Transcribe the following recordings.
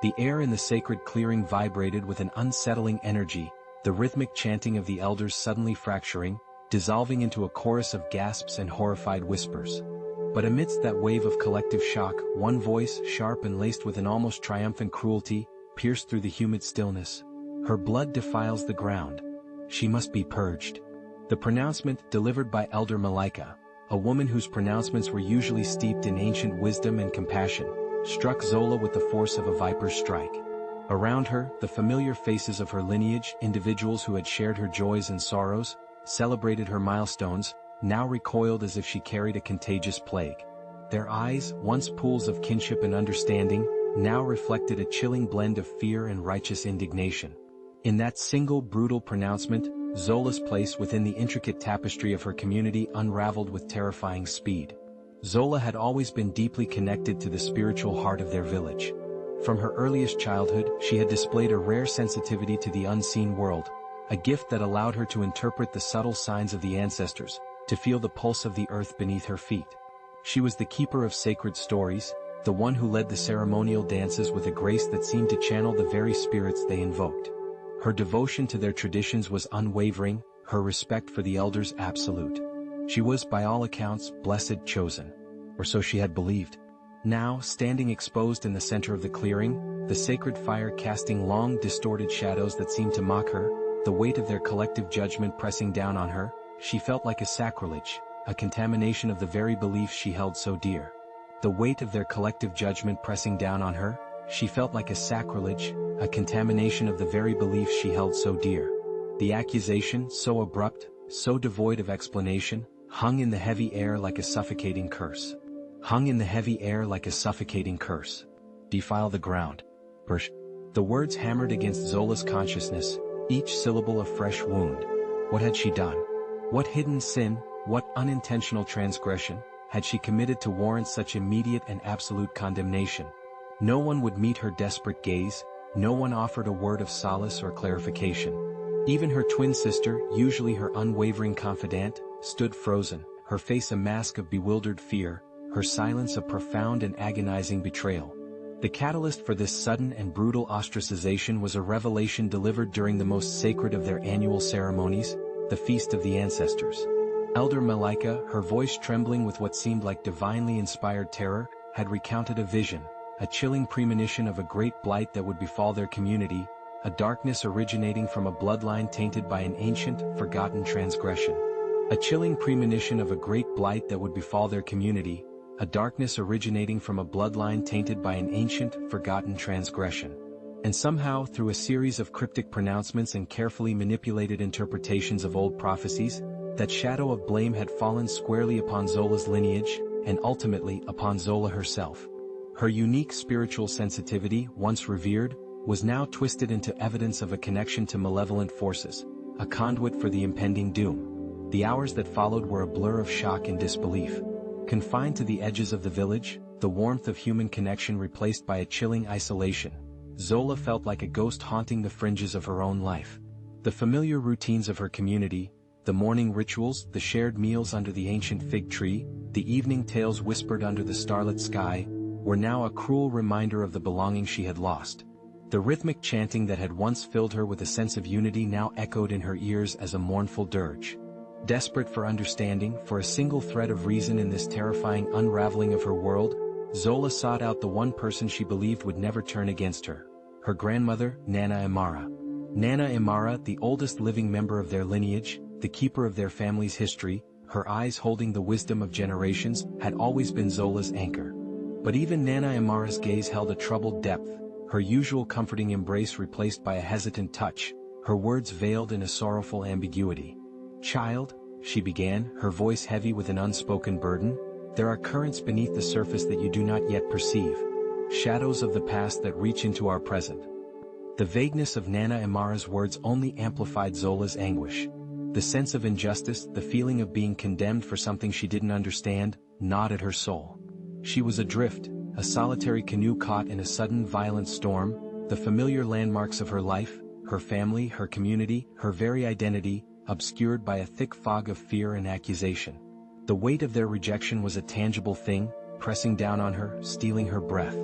The air in the sacred clearing vibrated with an unsettling energy, the rhythmic chanting of the elders suddenly fracturing, dissolving into a chorus of gasps and horrified whispers. But amidst that wave of collective shock, one voice, sharp and laced with an almost triumphant cruelty, pierced through the humid stillness. Her blood defiles the ground. She must be purged. The pronouncement, delivered by Elder Malika, a woman whose pronouncements were usually steeped in ancient wisdom and compassion, struck Zola with the force of a viper's strike. Around her, the familiar faces of her lineage, individuals who had shared her joys and sorrows, celebrated her milestones, now recoiled as if she carried a contagious plague. Their eyes, once pools of kinship and understanding, now reflected a chilling blend of fear and righteous indignation. In that single brutal pronouncement, Zola's place within the intricate tapestry of her community unraveled with terrifying speed. Zola had always been deeply connected to the spiritual heart of their village. From her earliest childhood, she had displayed a rare sensitivity to the unseen world, a gift that allowed her to interpret the subtle signs of the ancestors, to feel the pulse of the earth beneath her feet. She was the keeper of sacred stories, the one who led the ceremonial dances with a grace that seemed to channel the very spirits they invoked. Her devotion to their traditions was unwavering, her respect for the elders absolute. She was, by all accounts, blessed chosen. Or so she had believed. Now, standing exposed in the center of the clearing, the sacred fire casting long, distorted shadows that seemed to mock her, the weight of their collective judgment pressing down on her, she felt like a sacrilege, a contamination of the very beliefs she held so dear. The weight of their collective judgment pressing down on her, she felt like a sacrilege, a contamination of the very beliefs she held so dear. The accusation, so abrupt, so devoid of explanation, hung in the heavy air like a suffocating curse. Hung in the heavy air like a suffocating curse. Defile the ground. The words hammered against Zola's consciousness, each syllable a fresh wound. What had she done? What hidden sin, what unintentional transgression, had she committed to warrant such immediate and absolute condemnation? No one would meet her desperate gaze, no one offered a word of solace or clarification. Even her twin sister, usually her unwavering confidant, stood frozen, her face a mask of bewildered fear, her silence a profound and agonizing betrayal. The catalyst for this sudden and brutal ostracization was a revelation delivered during the most sacred of their annual ceremonies, the Feast of the Ancestors. Elder Malika, her voice trembling with what seemed like divinely inspired terror, had recounted a vision, a chilling premonition of a great blight that would befall their community, a darkness originating from a bloodline tainted by an ancient, forgotten transgression. A chilling premonition of a great blight that would befall their community, a darkness originating from a bloodline tainted by an ancient, forgotten transgression. And somehow, through a series of cryptic pronouncements and carefully manipulated interpretations of old prophecies, that shadow of blame had fallen squarely upon Zola's lineage, and ultimately upon Zola herself. Her unique spiritual sensitivity, once revered, was now twisted into evidence of a connection to malevolent forces, a conduit for the impending doom. The hours that followed were a blur of shock and disbelief. Confined to the edges of the village, the warmth of human connection replaced by a chilling isolation, Zola felt like a ghost haunting the fringes of her own life. The familiar routines of her community, the morning rituals, the shared meals under the ancient fig tree, the evening tales whispered under the starlit sky, were now a cruel reminder of the belonging she had lost. The rhythmic chanting that had once filled her with a sense of unity now echoed in her ears as a mournful dirge. Desperate for understanding, for a single thread of reason in this terrifying unraveling of her world, Zola sought out the one person she believed would never turn against her, her grandmother, Nana Imara. Nana Imara, the oldest living member of their lineage, the keeper of their family's history, her eyes holding the wisdom of generations, had always been Zola's anchor. But even Nana Imara's gaze held a troubled depth, her usual comforting embrace replaced by a hesitant touch, her words veiled in a sorrowful ambiguity. "Child," she began, her voice heavy with an unspoken burden, "there are currents beneath the surface that you do not yet perceive, shadows of the past that reach into our present." The vagueness of Nana Imara's words only amplified Zola's anguish. The sense of injustice, the feeling of being condemned for something she didn't understand, gnawed at her soul. She was adrift, a solitary canoe caught in a sudden violent storm, the familiar landmarks of her life, her family, her community, her very identity, obscured by a thick fog of fear and accusation. The weight of their rejection was a tangible thing, pressing down on her, stealing her breath.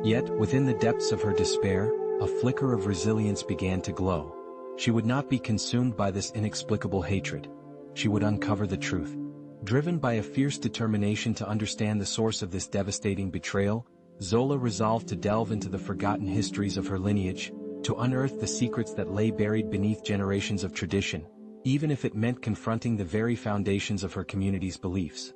Yet, within the depths of her despair, a flicker of resilience began to glow. She would not be consumed by this inexplicable hatred. She would uncover the truth. Driven by a fierce determination to understand the source of this devastating betrayal, Zola resolved to delve into the forgotten histories of her lineage, to unearth the secrets that lay buried beneath generations of tradition, even if it meant confronting the very foundations of her community's beliefs.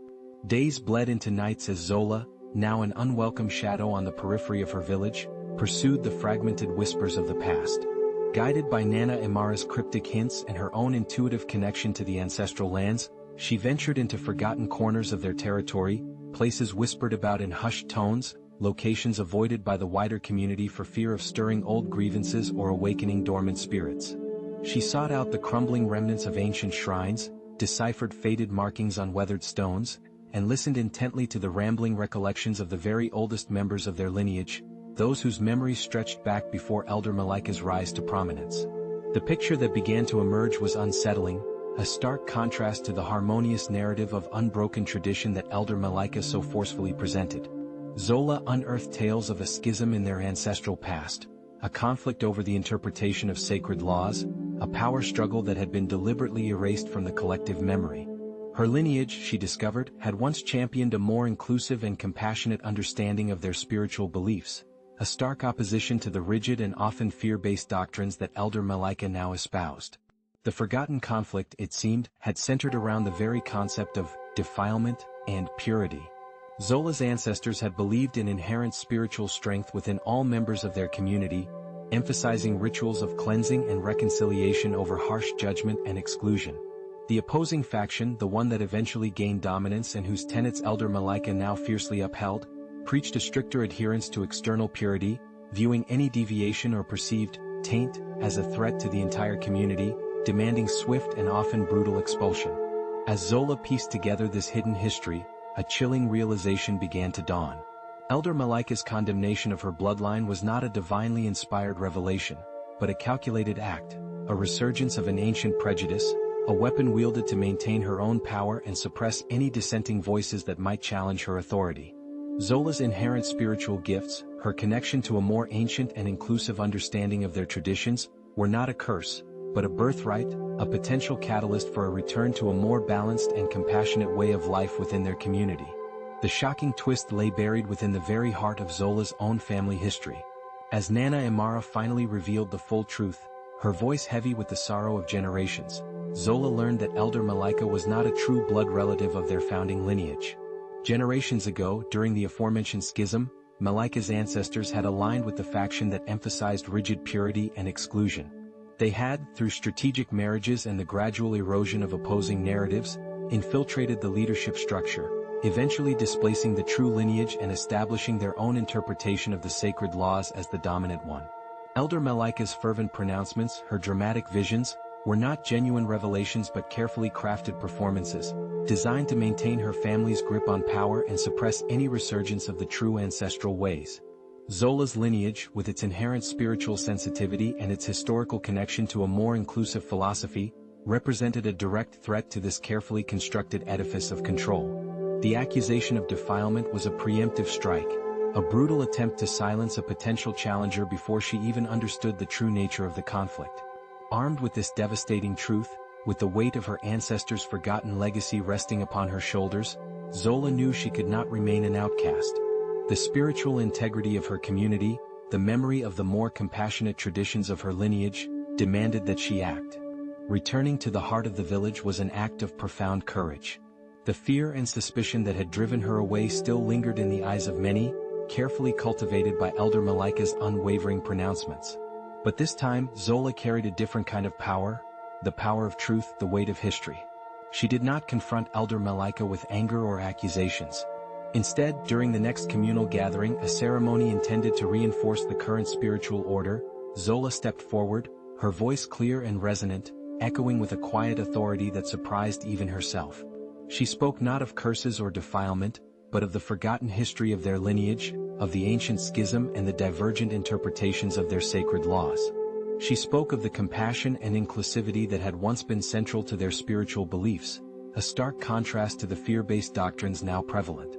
Days bled into nights as Zola, now an unwelcome shadow on the periphery of her village, pursued the fragmented whispers of the past. Guided by Nana Imara's cryptic hints and her own intuitive connection to the ancestral lands, she ventured into forgotten corners of their territory, places whispered about in hushed tones, locations avoided by the wider community for fear of stirring old grievances or awakening dormant spirits. She sought out the crumbling remnants of ancient shrines, deciphered faded markings on weathered stones, and listened intently to the rambling recollections of the very oldest members of their lineage, those whose memories stretched back before Elder Malika's rise to prominence. The picture that began to emerge was unsettling, a stark contrast to the harmonious narrative of unbroken tradition that Elder Malika so forcefully presented. Zola unearthed tales of a schism in their ancestral past, a conflict over the interpretation of sacred laws, a power struggle that had been deliberately erased from the collective memory. Her lineage, she discovered, had once championed a more inclusive and compassionate understanding of their spiritual beliefs, a stark opposition to the rigid and often fear-based doctrines that Elder Malika now espoused. The forgotten conflict, it seemed, had centered around the very concept of defilement and purity. Zola's ancestors had believed in inherent spiritual strength within all members of their community, emphasizing rituals of cleansing and reconciliation over harsh judgment and exclusion. The opposing faction, the one that eventually gained dominance and whose tenets Elder Malika now fiercely upheld, preached a stricter adherence to external purity, viewing any deviation or perceived taint as a threat to the entire community, demanding swift and often brutal expulsion. As Zola pieced together this hidden history, a chilling realization began to dawn. Elder Malika's condemnation of her bloodline was not a divinely inspired revelation, but a calculated act, a resurgence of an ancient prejudice, a weapon wielded to maintain her own power and suppress any dissenting voices that might challenge her authority. Zola's inherent spiritual gifts, her connection to a more ancient and inclusive understanding of their traditions, were not a curse, but a birthright, a potential catalyst for a return to a more balanced and compassionate way of life within their community. The shocking twist lay buried within the very heart of Zola's own family history. As Nana Imara finally revealed the full truth, her voice heavy with the sorrow of generations, Zola learned that Elder Malika was not a true blood relative of their founding lineage. Generations ago, during the aforementioned schism, Malika's ancestors had aligned with the faction that emphasized rigid purity and exclusion. They had, through strategic marriages and the gradual erosion of opposing narratives, infiltrated the leadership structure, eventually displacing the true lineage and establishing their own interpretation of the sacred laws as the dominant one. Elder Malika's fervent pronouncements, her dramatic visions, were not genuine revelations but carefully crafted performances, designed to maintain her family's grip on power and suppress any resurgence of the true ancestral ways. Zola's lineage, with its inherent spiritual sensitivity and its historical connection to a more inclusive philosophy, represented a direct threat to this carefully constructed edifice of control. The accusation of defilement was a preemptive strike, a brutal attempt to silence a potential challenger before she even understood the true nature of the conflict. Armed with this devastating truth, with the weight of her ancestors' forgotten legacy resting upon her shoulders, Zola knew she could not remain an outcast. The spiritual integrity of her community, the memory of the more compassionate traditions of her lineage, demanded that she act. Returning to the heart of the village was an act of profound courage. The fear and suspicion that had driven her away still lingered in the eyes of many, carefully cultivated by Elder Malika's unwavering pronouncements. But this time, Zola carried a different kind of power, the power of truth, the weight of history. She did not confront Elder Malika with anger or accusations. Instead, during the next communal gathering, a ceremony intended to reinforce the current spiritual order, Zola stepped forward, her voice clear and resonant, echoing with a quiet authority that surprised even herself. She spoke not of curses or defilement, but of the forgotten history of their lineage, of the ancient schism and the divergent interpretations of their sacred laws. She spoke of the compassion and inclusivity that had once been central to their spiritual beliefs, a stark contrast to the fear-based doctrines now prevalent.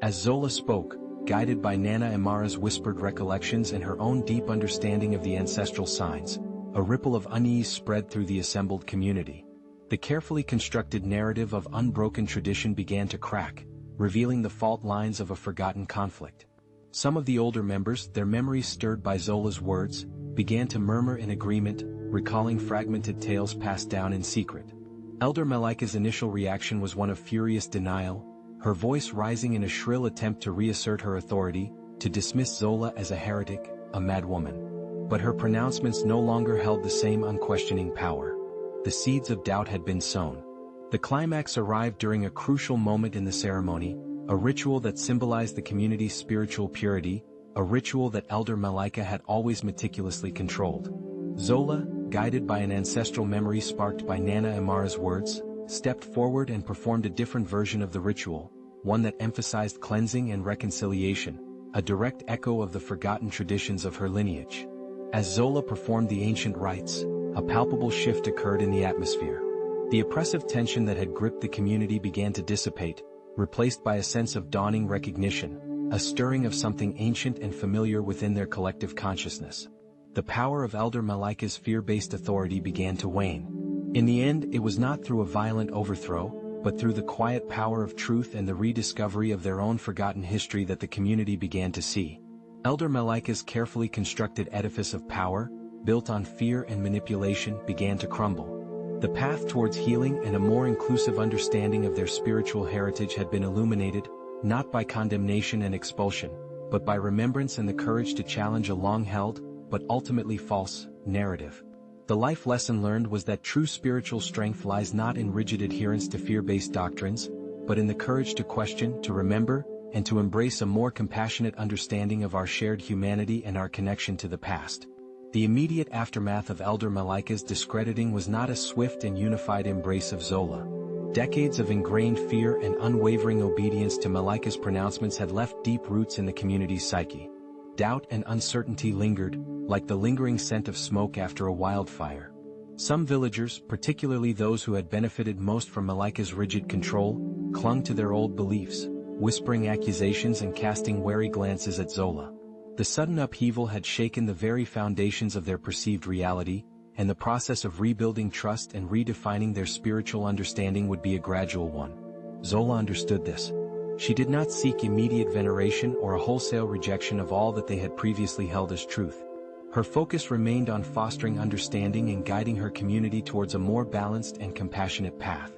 As Zola spoke, guided by Nana Imara's whispered recollections and her own deep understanding of the ancestral signs, a ripple of unease spread through the assembled community. The carefully constructed narrative of unbroken tradition began to crack, revealing the fault lines of a forgotten conflict. Some of the older members, their memories stirred by Zola's words, began to murmur in agreement, recalling fragmented tales passed down in secret. Elder Malika's initial reaction was one of furious denial, her voice rising in a shrill attempt to reassert her authority, to dismiss Zola as a heretic, a madwoman. But her pronouncements no longer held the same unquestioning power. The seeds of doubt had been sown. The climax arrived during a crucial moment in the ceremony, a ritual that symbolized the community's spiritual purity, a ritual that Elder Malika had always meticulously controlled. Zola, guided by an ancestral memory sparked by Nana Imara's words, stepped forward and performed a different version of the ritual, one that emphasized cleansing and reconciliation, a direct echo of the forgotten traditions of her lineage. As Zola performed the ancient rites, a palpable shift occurred in the atmosphere. The oppressive tension that had gripped the community began to dissipate, replaced by a sense of dawning recognition, a stirring of something ancient and familiar within their collective consciousness. The power of Elder Malika's fear-based authority began to wane. In the end, it was not through a violent overthrow, but through the quiet power of truth and the rediscovery of their own forgotten history that the community began to see. Elder Malika's carefully constructed edifice of power, built on fear and manipulation, began to crumble. The path towards healing and a more inclusive understanding of their spiritual heritage had been illuminated, not by condemnation and expulsion, but by remembrance and the courage to challenge a long-held, but ultimately false, narrative. The life lesson learned was that true spiritual strength lies not in rigid adherence to fear-based doctrines, but in the courage to question, to remember, and to embrace a more compassionate understanding of our shared humanity and our connection to the past. The immediate aftermath of Elder Malika's discrediting was not a swift and unified embrace of Zola. Decades of ingrained fear and unwavering obedience to Malika's pronouncements had left deep roots in the community's psyche. Doubt and uncertainty lingered, like the lingering scent of smoke after a wildfire. Some villagers, particularly those who had benefited most from Malika's rigid control, clung to their old beliefs, whispering accusations and casting wary glances at Zola. The sudden upheaval had shaken the very foundations of their perceived reality, and the process of rebuilding trust and redefining their spiritual understanding would be a gradual one. Zola understood this. She did not seek immediate veneration or a wholesale rejection of all that they had previously held as truth. Her focus remained on fostering understanding and guiding her community towards a more balanced and compassionate path.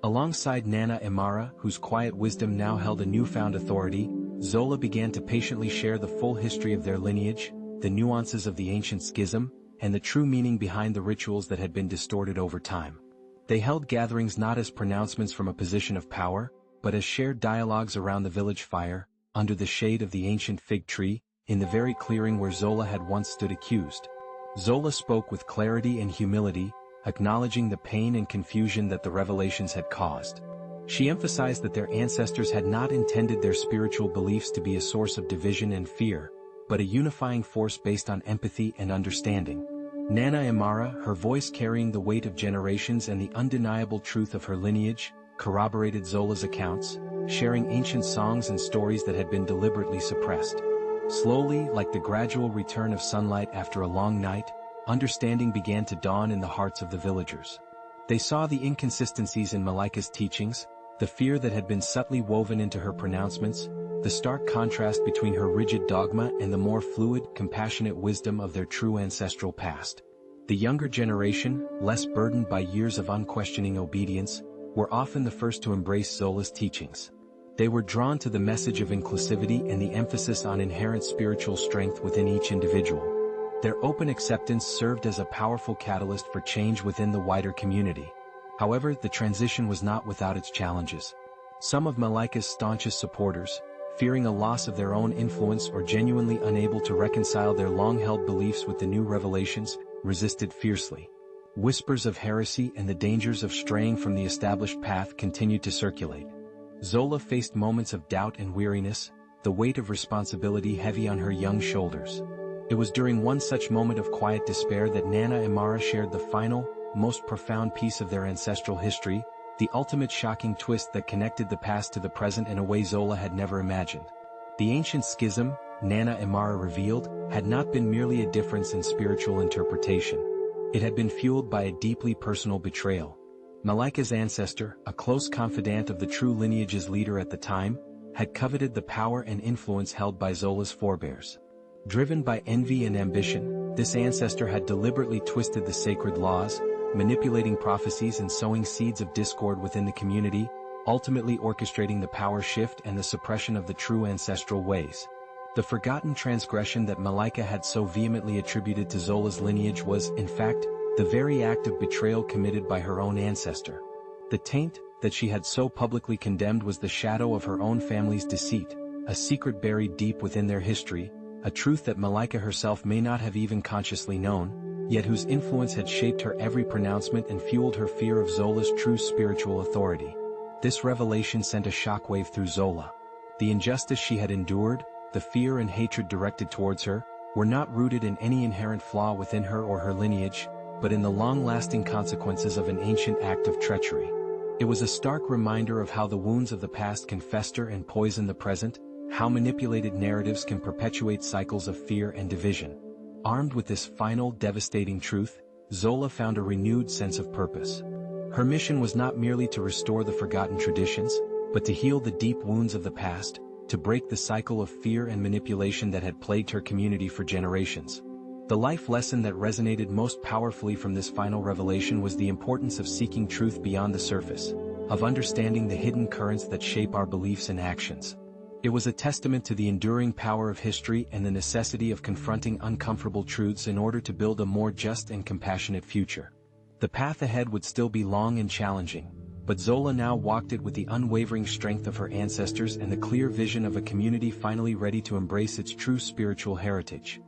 Alongside Nana Imara, whose quiet wisdom now held a newfound authority, Zola began to patiently share the full history of their lineage, the nuances of the ancient schism, and the true meaning behind the rituals that had been distorted over time. They held gatherings not as pronouncements from a position of power, but as shared dialogues around the village fire, under the shade of the ancient fig tree, in the very clearing where Zola had once stood accused. Zola spoke with clarity and humility, acknowledging the pain and confusion that the revelations had caused. She emphasized that their ancestors had not intended their spiritual beliefs to be a source of division and fear, but a unifying force based on empathy and understanding. Nana Imara, her voice carrying the weight of generations and the undeniable truth of her lineage, corroborated Zola's accounts, sharing ancient songs and stories that had been deliberately suppressed. Slowly, like the gradual return of sunlight after a long night, understanding began to dawn in the hearts of the villagers. They saw the inconsistencies in Malika's teachings, the fear that had been subtly woven into her pronouncements, the stark contrast between her rigid dogma and the more fluid, compassionate wisdom of their true ancestral past. The younger generation, less burdened by years of unquestioning obedience, were often the first to embrace Zola's teachings. They were drawn to the message of inclusivity and the emphasis on inherent spiritual strength within each individual. Their open acceptance served as a powerful catalyst for change within the wider community. However, the transition was not without its challenges. Some of Malika's staunchest supporters, fearing a loss of their own influence or genuinely unable to reconcile their long-held beliefs with the new revelations, resisted fiercely. Whispers of heresy and the dangers of straying from the established path continued to circulate. Zola faced moments of doubt and weariness, the weight of responsibility heavy on her young shoulders. It was during one such moment of quiet despair that Nana Imara shared the final, most profound piece of their ancestral history, the ultimate shocking twist that connected the past to the present in a way Zola had never imagined. The ancient schism, Nana Imara revealed, had not been merely a difference in spiritual interpretation. It had been fueled by a deeply personal betrayal. Malika's ancestor, a close confidant of the true lineage's leader at the time, had coveted the power and influence held by Zola's forebears. Driven by envy and ambition, this ancestor had deliberately twisted the sacred laws, manipulating prophecies and sowing seeds of discord within the community, ultimately orchestrating the power shift and the suppression of the true ancestral ways. The forgotten transgression that Malika had so vehemently attributed to Zola's lineage was, in fact, the very act of betrayal committed by her own ancestor. The taint that she had so publicly condemned was the shadow of her own family's deceit, a secret buried deep within their history, a truth that Malika herself may not have even consciously known, yet whose influence had shaped her every pronouncement and fueled her fear of Zola's true spiritual authority. This revelation sent a shockwave through Zola. The injustice she had endured, the fear and hatred directed towards her, were not rooted in any inherent flaw within her or her lineage, but in the long-lasting consequences of an ancient act of treachery. It was a stark reminder of how the wounds of the past can fester and poison the present, how manipulated narratives can perpetuate cycles of fear and division. Armed with this final devastating truth, Zola found a renewed sense of purpose. Her mission was not merely to restore the forgotten traditions, but to heal the deep wounds of the past, to break the cycle of fear and manipulation that had plagued her community for generations. The life lesson that resonated most powerfully from this final revelation was the importance of seeking truth beyond the surface, of understanding the hidden currents that shape our beliefs and actions. It was a testament to the enduring power of history and the necessity of confronting uncomfortable truths in order to build a more just and compassionate future. The path ahead would still be long and challenging, but Zola now walked it with the unwavering strength of her ancestors and the clear vision of a community finally ready to embrace its true spiritual heritage.